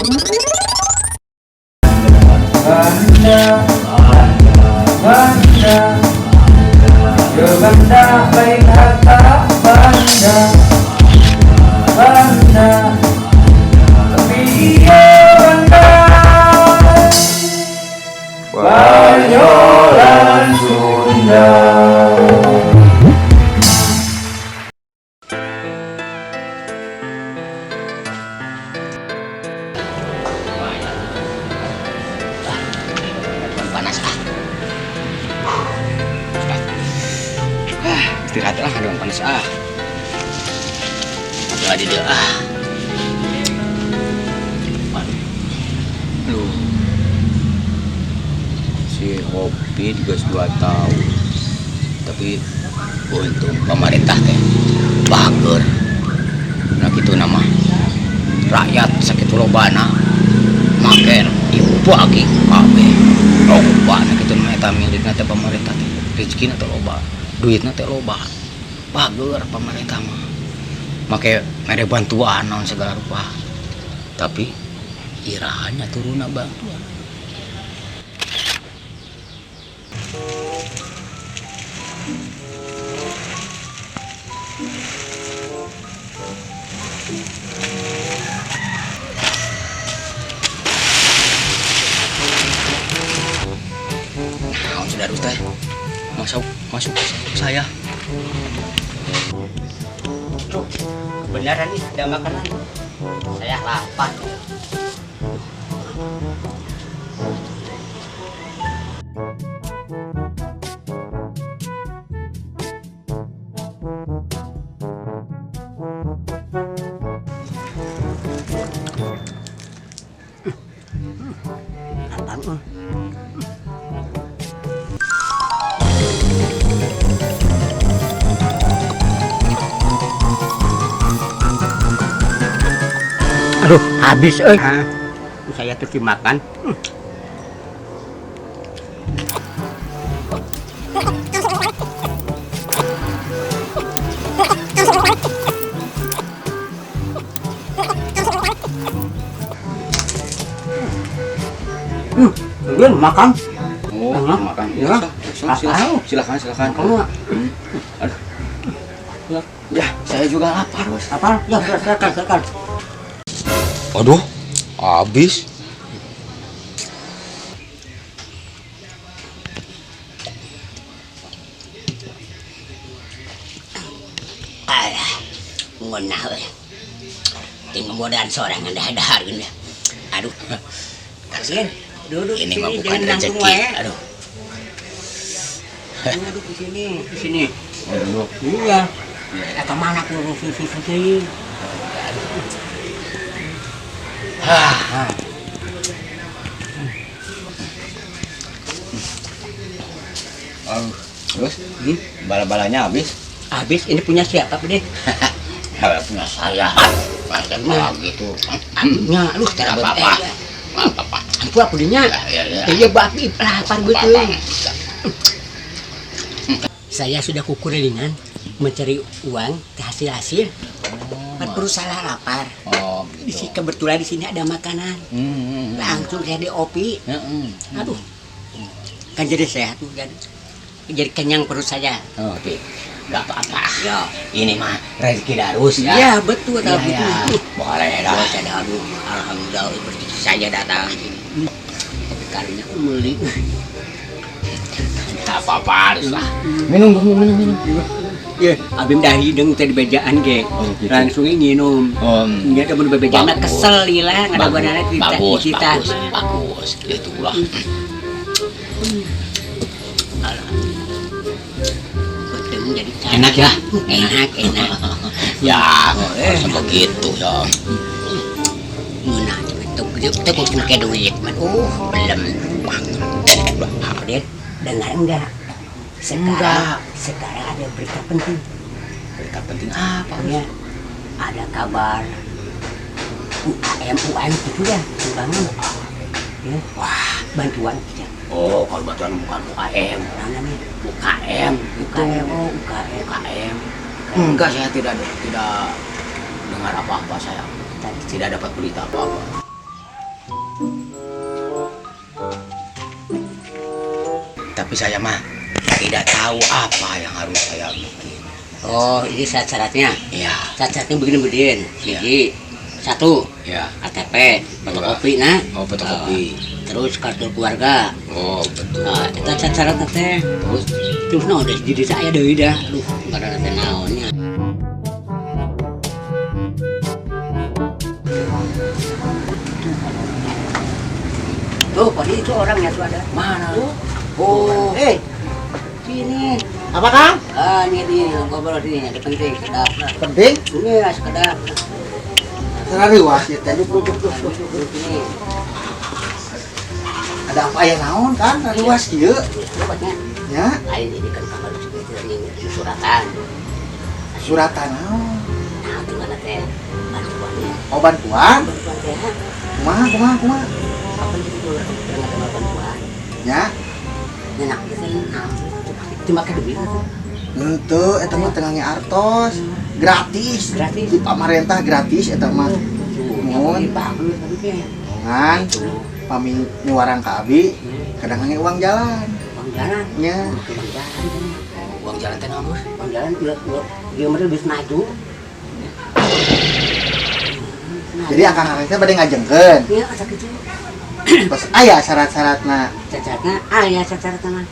Banda, banda, banda, baik harta banda, banda, tapi dia banda, Banyolan Sunda. Panas istirahat lah, ada panas ada dia lu si Hopi juga 2 tahun tapi untung pemerintah teh bager nah gitu nama rakyat sakit lobana maker dibagi kabeh loba na kitu mah eta milikna teh pemerintah teh rezekina teh loba duitna teh loba bager pemerintah mah make mere bantuan naon segala rupa tapi irahannya turunna bantuan sudah Ustaz masuk saya Cuk, kebenaran nih ada makanan saya lapar aduh habis saya tuh dimakan kalian makan makan ya silakan ya saya juga lapar bos lapar ya silakan aduh habis ngonah we tinggal modal seorang ada harganya aduh kasihan duduk ini mah bukan rezeki aduh duduk di sini duduk iya atau mana aku sih terus bala-balanya habis ini punya siapa deh punya saya macam gitu punya lu tidak apa-apa ampun aku dinya iya babi lapar betul saya sudah kukuringan mencari uang hasil berusaha lapar kebetulan di sini ada makanan langsung saya diopi aduh kan jadi sehat jadi kenyang perut saya nggak apa-apa ini mah rezeki darus ya iya betul boleh dah alhamdulillah saya datang tapi kalinya beli nggak apa-apa harus lah minum ya, abim dah hidung tadi bejaan ge, langsung nginum. Dia ada mau bejana kesel hilang, ada gunanya kita. Bagus, itulah. Betul jadi enak ya, enak. Ya, harus begitu ya. Mana itu kok kena duit, belum. Dengar enggak? Sekarang ada berita penting apa ya? Ada kabar UAM itu ya sumbangan ya. Wah bantuan kita kalau bantuan bukan UAM namanya UKM enggak saya tidak dengar apa-apa saya tidak dapat berita apa-apa Tapi saya mah tidak tahu apa yang harus saya bikin. Oh, ini syarat-syaratnya. Iya. Syarat-syaratnya begini. Iya. Jadi, satu, Ya. KTP, fotokopi, nah. Oh, fotokopi. Terus kartu keluarga. Oh, betul. Nah, itu syarat-syaratnya teh. Terus no, udah jadi saya deui dah. Aduh, enggak ada teh naonnya. Tuh, Padi itu orangnya tuh ada. Mana? Tuh. Oh, sini. Apa Kang? Ah, ini ngobrol sini, ada penting. Sedap. Penting? Ini ya, sekedap. Sararewas ya teh. Duduk ini. Ada apa ya naon kan? Sararewas kieu. Tempatnya Ya, lain ini kan kamar seperti ini suratan. suratan naon? Nah, gimana teh? Bantuannya. Oh bantuan? Bantuan teh. Kumaha? Apa itu? Dengan ada bantuan. Ya, Nyenak teh cuma ke duit tuh. henteu eta mah teu ngange artos. Gratis. Gratis. Di pamarentah gratis eta mah. Nuhun. Bagus tapi teh. Ngan pami nyuarang ka abi kadang ngange uang jalan. Bang jalan. Nya, Bang jalan. Uang jalan teh naon, Bos? Bang jalan dia mah lebih maju. jadi akang-akang teh bade ngajengkeun. Iya, asa gitu. Terus aya syarat-syaratna. Cacatnya, ya cacat mah.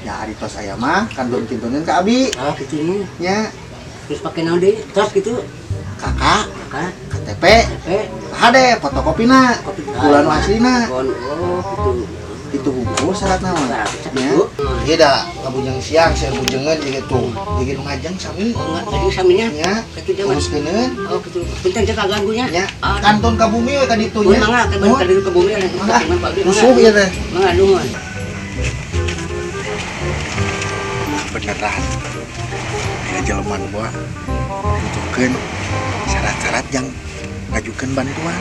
Ya ari tos aya mah kan belum kintuneun ka abi. Oh, gitu nya. Nya, Terus pakai naon deui? Tos gitu. kakak, Kan, KTP, TP, hade fotokopina, bulan aslina. Oh, gitu. Itu bungkus syarat naon? Syarat Ya. itu. Iya dah, ngabujeng siang, saya bujengan gitu. Jadi ngajeng sami. Oh, enggak, jadi saminya. Ya, Itu zaman. urus keuneun. Oh, gitu. Pinten cek ganggunya. Ya, Ah, kanton ka bumi we ka ditu oh, nya. mangga, ke tadi ke bumi ada Mangga, Cuman Pak Abi, musuh mangga. ieu teh. Mangga nuhun. Beneran. Ya jelema gua butuhkeun syarat-syarat yang ngajukeun bantuan.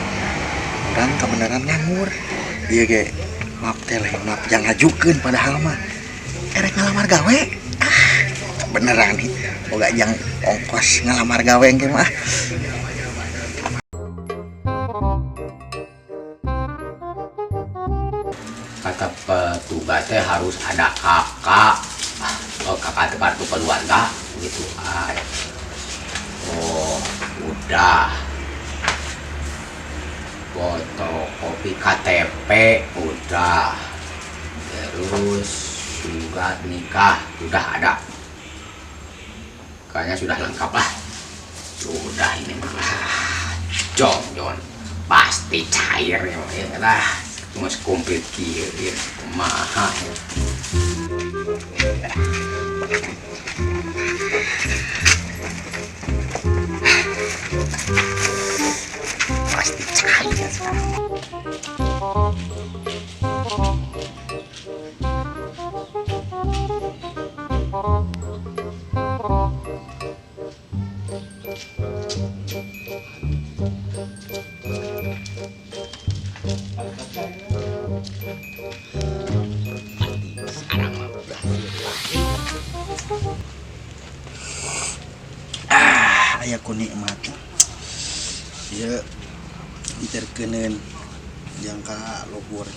Urang kebenaran nganggur. Ieu ge maaf teh lain maaf yang ngajukeun padahal mah erek ngalamar gawe. Beneran nih. Boga yang ongkos ngalamar gawe engke mah. Kata petugas teh harus ada kakak. Oh, kakak teh kartu keluarga gitu. Oh, udah. Fotokopi KTP udah. Terus surat nikah sudah ada. Kayaknya sudah lengkap lah. Sudah ini mah. Jon pasti cair ya lah. Cuma komplit kieu ieu kumaha. Pasti cair sekarang. Sekarang mah Aya ku nikmat. Ieu diterkeuneun yang ka luhur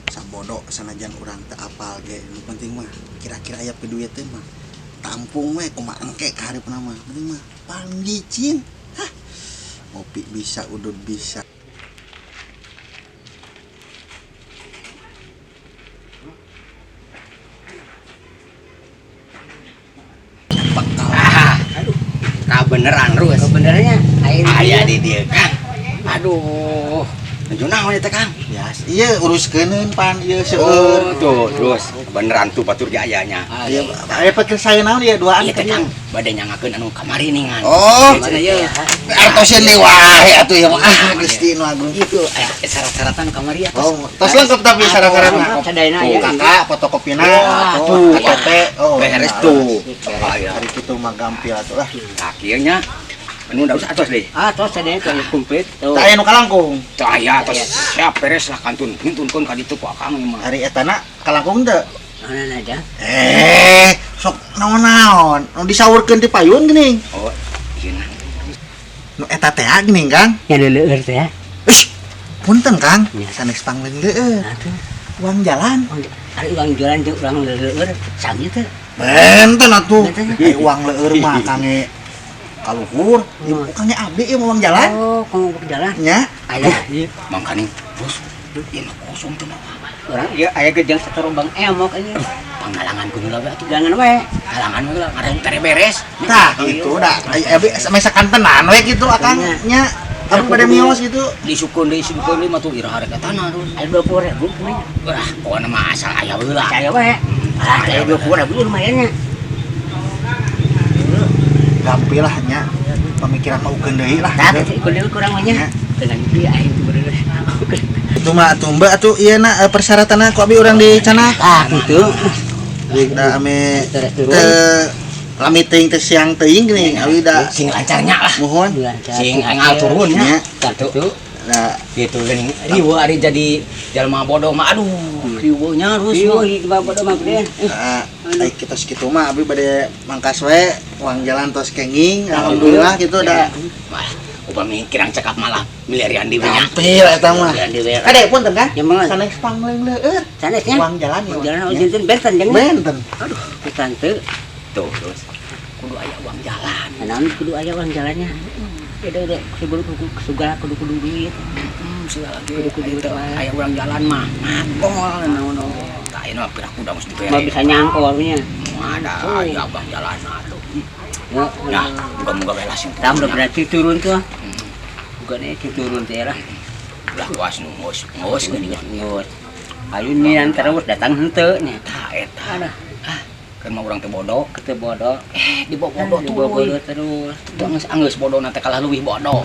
sabodo sanajan urang teu apal ge. Nu penting mah kira-kira aya peduit teh mah tampung we kumaha engke ka hareupeuna mah. Penting mah paling licin. Hah. Ngopi bisa, udud bisa. beneran terus. Kebenarannya air Aya di dia Kang. Aduh. Nuju naon eta Kang? Bias. Iya uruskeun pan ieu Oh, seueur. tuh terus beneran tuh batur ge ayanya. Ieu aya pakai saya naon ya duaan Iya teh teh. Kang, bade nyangakeun anu kamari ningan. Oh, Mana ya? artosen deui wae atuh ya mah. Gusti nu agung. Itu syarat-syaratan kamari atas. Oh, tos lengkap tapi syarat-syaratna. Cadaina Tuh, ya. Kakak fotokopina, tuh. KTP. Oh, Beres nah, tuh. Hari kitu mah gampil atuh lah. Akhirnya anu udah usah atos deh. Ah, tos cadaina tuh komplit. Tuh. Tak aya nu kalangkung. Cahaya atos siap beres lah kantun. Hintunkeun ka ditu ku akang mah. Hari etana kalangkung teu. Mana aja? Sok naon-naon. Nu disaurkeun ti payun geuning. Oh, iya nah. Nu eta teh geuning, Kang. Ya leueur teh. Punten, Kang. Ya. Sanes pangleueur. Atuh. Uang jalan. Ada uang jualan jeung urang leueur sami teh. Benten atuh. Benten. Uang leueur mah kange kaluhur, kange abdi ieu uang jalan. Oh, kamu ke jalan. Nya. Aya ieu. Mangkani bos ieu mah kosong teh mah. Urang ieu aya gejang satorobang emok ieu. Panggalangan ku heula we atuh. Jangan we. Halangan we lah ngareng tere beres. Tah gitu dah. Abdi mesakan tenan we kitu akang nya. Abdi pada mios gitu. Disukun deui mah tuh ira harga tanah terus. Aya 20.000 kumaha. Wah, pokona mah asal aya heula. Aya we. Aya 20.000 lumayan nya. Gampil lah nya. Pemikiran mah ukeun deui lah. Tah ikut deui kurang mah nya. Dengan ieu aya bener. Itu mah atuh Mbak atuh ieu na persyaratan ku abi urang di Canak. Ah, kitu. Da ame Terus turun. lamiting teh siang teuing geuning abi da Sing lancarnya lah. mohon. Sing engal turun nya. Kitu. Nah, Gitu geuning. Riweuh ari jadi jalma bodoh mah aduh, riweuhnya terus. Ieu ieu bodo mah gede. ai kitos kitu mah abi bade mangkas we uang jalan tos kenging alhamdulillah gitu da. Wah, upami kirang cekap malah milarian di banyak. Gampil eta mah. Milarian di we. Kade punten kan? Ya mah. Sanes pangleung leueur. Sanesnya. Uang jalan ya. Uang jalan jinten benten jeung. Benten. Aduh, pisan teu. Tuh, terus kudu aya uang jalan. Naon kudu aya uang jalannya. Dede sebelum segala kudu duit. Segala kudu aya uang jalan mah. Ngapol naon. Tah ieu mah pirak kuda mesti Mau dibere. bisa nyangkolnya. Ada aya uang jalan atuh. Ya, Nah, moga-moga we lah sing. tam udah berarti turun tuh. Bukan turun teh lah. Ulah kuas nunggus geuning. Ngut. Ayo nian terus datang henteu nya. Tah eta. Ada. Kan mah urang teh bodoh. Kita bodoh. Di bodoh Di tuh. bodoh terus. Geus bodoh nanti kalah leuwih bodoh.